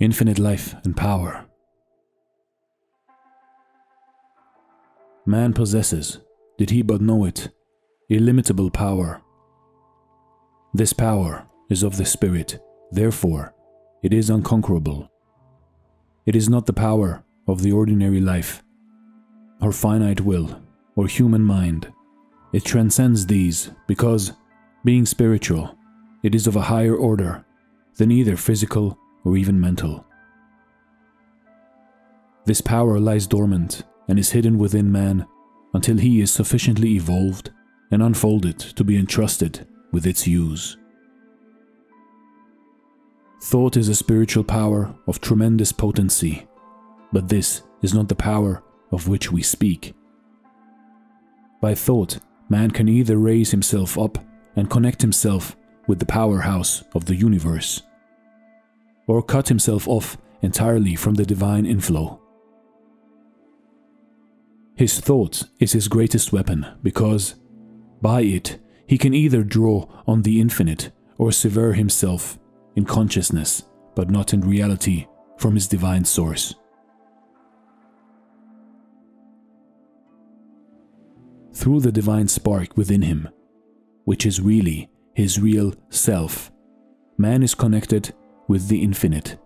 infinite life and power. Man possesses, did he but know it, illimitable power. This power is of the spirit, therefore it is unconquerable. It is not the power of the ordinary life, or finite will, or human mind. It transcends these because, being spiritual, it is of a higher order than either physical or even mental. This power lies dormant and is hidden within man until he is sufficiently evolved and unfolded to be entrusted with its use. Thought is a spiritual power of tremendous potency, but this is not the power of which we speak. By thought, man can either raise himself up and connect himself with the powerhouse of the universe, or cut himself off entirely from the divine inflow. His thought is his greatest weapon because, by it, he can either draw on the infinite or sever himself in consciousness, but not in reality, from his divine source. Through the divine spark within him, which is really his real self, man is connected with the infinite.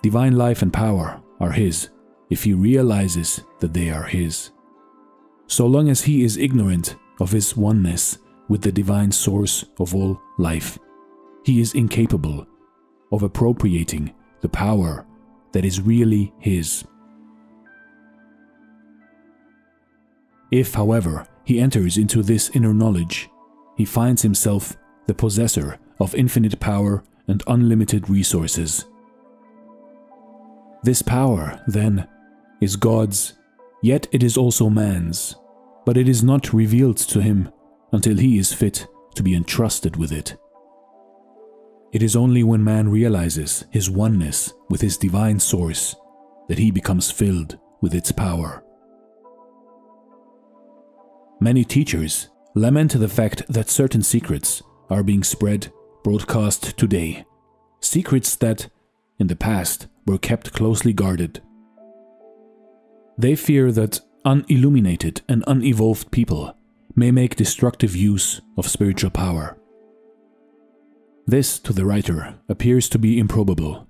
Divine life and power are his if he realizes that they are his. So long as he is ignorant of his oneness with the divine source of all life, he is incapable of appropriating the power that is really his. If, however, he enters into this inner knowledge, he finds himself the possessor of infinite power and unlimited resources. This power, then, is God's, yet it is also man's, but it is not revealed to him until he is fit to be entrusted with it. It is only when man realizes his oneness with his divine source that he becomes filled with its power. Many teachers lament the fact that certain secrets are being spread, broadcast today, secrets that, in the past, were kept closely guarded. They fear that unilluminated and unevolved people may make destructive use of spiritual power. This, to the writer, appears to be improbable.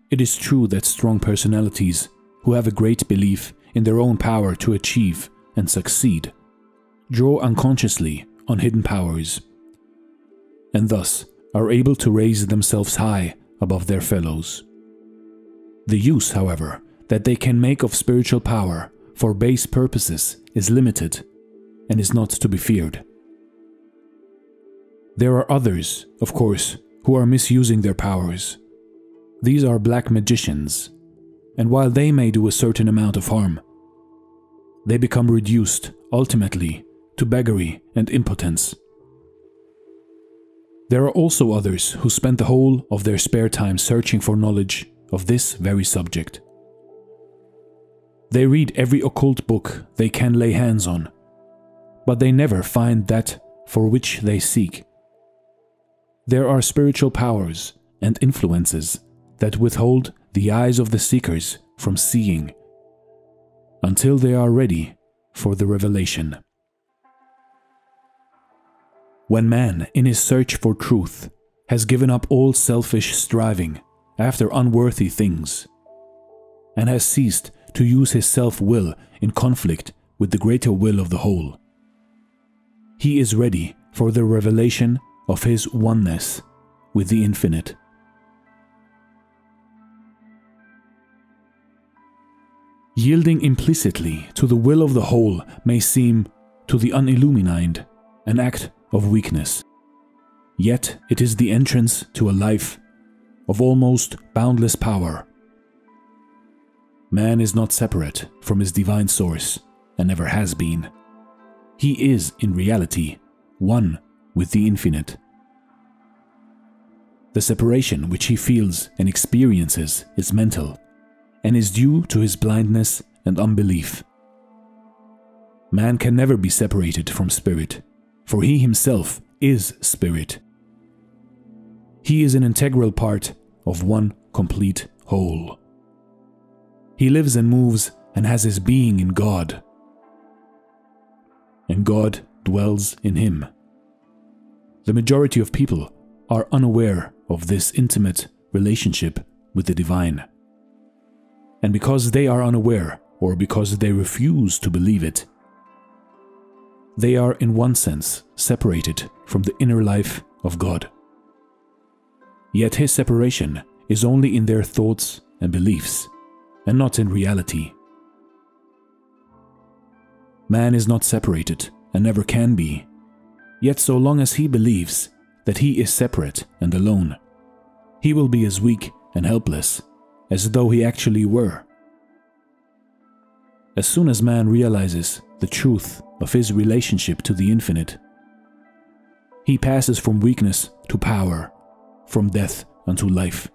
It is true that strong personalities who have a great belief in their own power to achieve and succeed draw unconsciously on hidden powers, and thus are able to raise themselves high above their fellows. The use, however, that they can make of spiritual power for base purposes is limited and is not to be feared. There are others, of course, who are misusing their powers. These are black magicians, and while they may do a certain amount of harm, they become reduced, ultimately, to beggary and impotence. There are also others who spend the whole of their spare time searching for knowledge of this very subject. They read every occult book they can lay hands on, but they never find that for which they seek. There are spiritual powers and influences that withhold the eyes of the seekers from seeing until they are ready for the revelation. When man, in his search for truth, has given up all selfish striving after unworthy things, and has ceased to use his self-will in conflict with the greater will of the whole, he is ready for the revelation of his oneness with the infinite. Yielding implicitly to the will of the whole may seem, to the unillumined, an act of weakness. Yet it is the entrance to a life of almost boundless power. Man is not separate from his divine source, and never has been. He is, in reality, one with the infinite. The separation which he feels and experiences is mental, and is due to his blindness and unbelief. Man can never be separated from spirit, for he himself is spirit. He is an integral part of one complete whole. He lives and moves and has his being in God, and God dwells in him. The majority of people are unaware of this intimate relationship with the divine. And because they are unaware, or because they refuse to believe it, they are in one sense separated from the inner life of God. Yet his separation is only in their thoughts and beliefs, and not in reality. Man is not separated and never can be, yet so long as he believes that he is separate and alone, he will be as weak and helpless as though he actually were. As soon as man realizes the truth of his relationship to the infinite, he passes from weakness to power, from death unto life.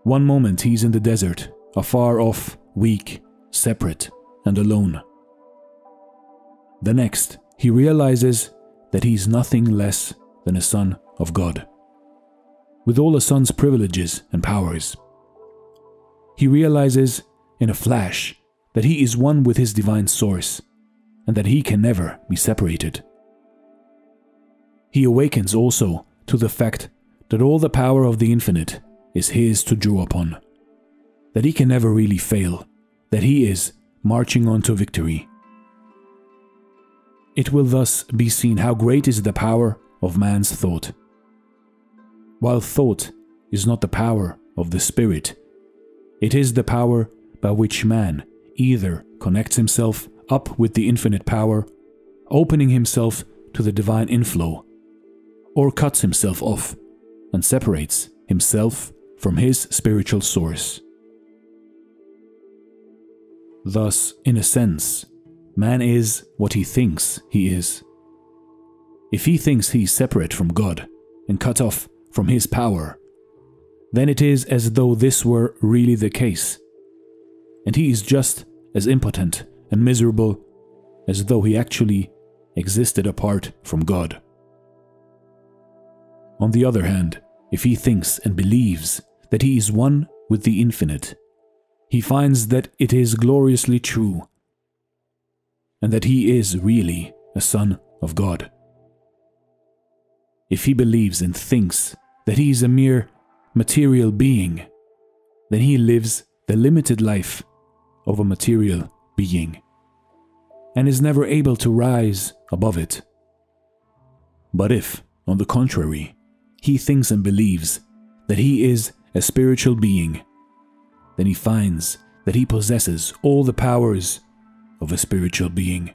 One moment he's in the desert, afar off, weak, separate, and alone. The next, he realizes that he's nothing less than a son of God, with all a son's privileges and powers. He realizes in a flash that he is one with his divine source, and that he can never be separated. He awakens also to the fact that all the power of the infinite is his to draw upon, that he can never really fail, that he is marching on to victory. It will thus be seen how great is the power of man's thought. While thought is not the power of the spirit, it is the power by which man either connects himself up with the infinite power, opening himself to the divine inflow, or cuts himself off and separates himself from his spiritual source. Thus, in a sense, man is what he thinks he is. If he thinks he is separate from God and cut off from his power, then it is as though this were really the case, and he is just as impotent and miserable as though he actually existed apart from God. On the other hand, if he thinks and believes that he is one with the infinite, he finds that it is gloriously true, and that he is really a son of God. If he believes and thinks that he is a mere material being, then he lives the limited life of a material being, and is never able to rise above it. But if, on the contrary, he thinks and believes that he is a spiritual being, then he finds that he possesses all the powers of a spiritual being.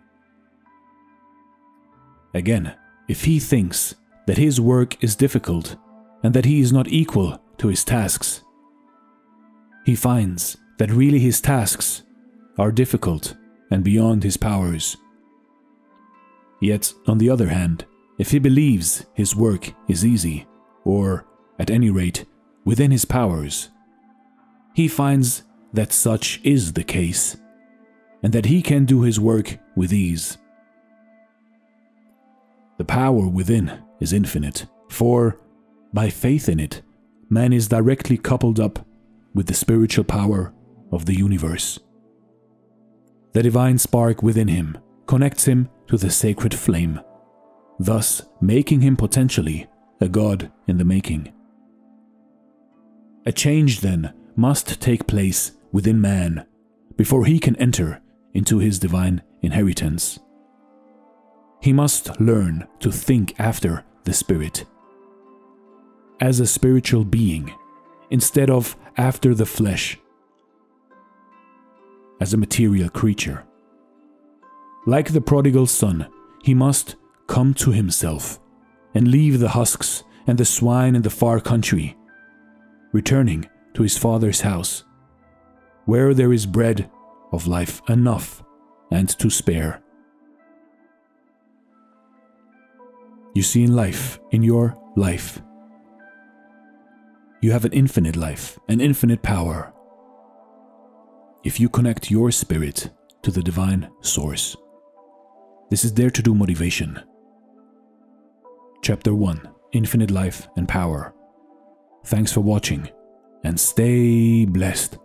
Again, if he thinks that his work is difficult and that he is not equal to his tasks, he finds that really his tasks are difficult and beyond his powers. Yet, on the other hand, if he believes his work is easy, or, at any rate, within his powers, he finds that such is the case, and that he can do his work with ease. The power within is infinite, for, by faith in it, man is directly coupled up with the spiritual power of the universe. The divine spark within him connects him to the sacred flame, thus making him potentially a god in the making. A change, then, must take place within man before he can enter into his divine inheritance. He must learn to think after the spirit, as a spiritual being, instead of after the flesh, as a material creature. Like the prodigal son, he must come to himself and leave the husks and the swine in the far country, returning to his father's house, where there is bread of life enough and to spare. You see, in life, in your life, you have an infinite life, an infinite power, if you connect your spirit to the divine source. This is Dare to Do Motivation. Chapter 1, Infinite Life and Power. Thanks for watching, and stay blessed.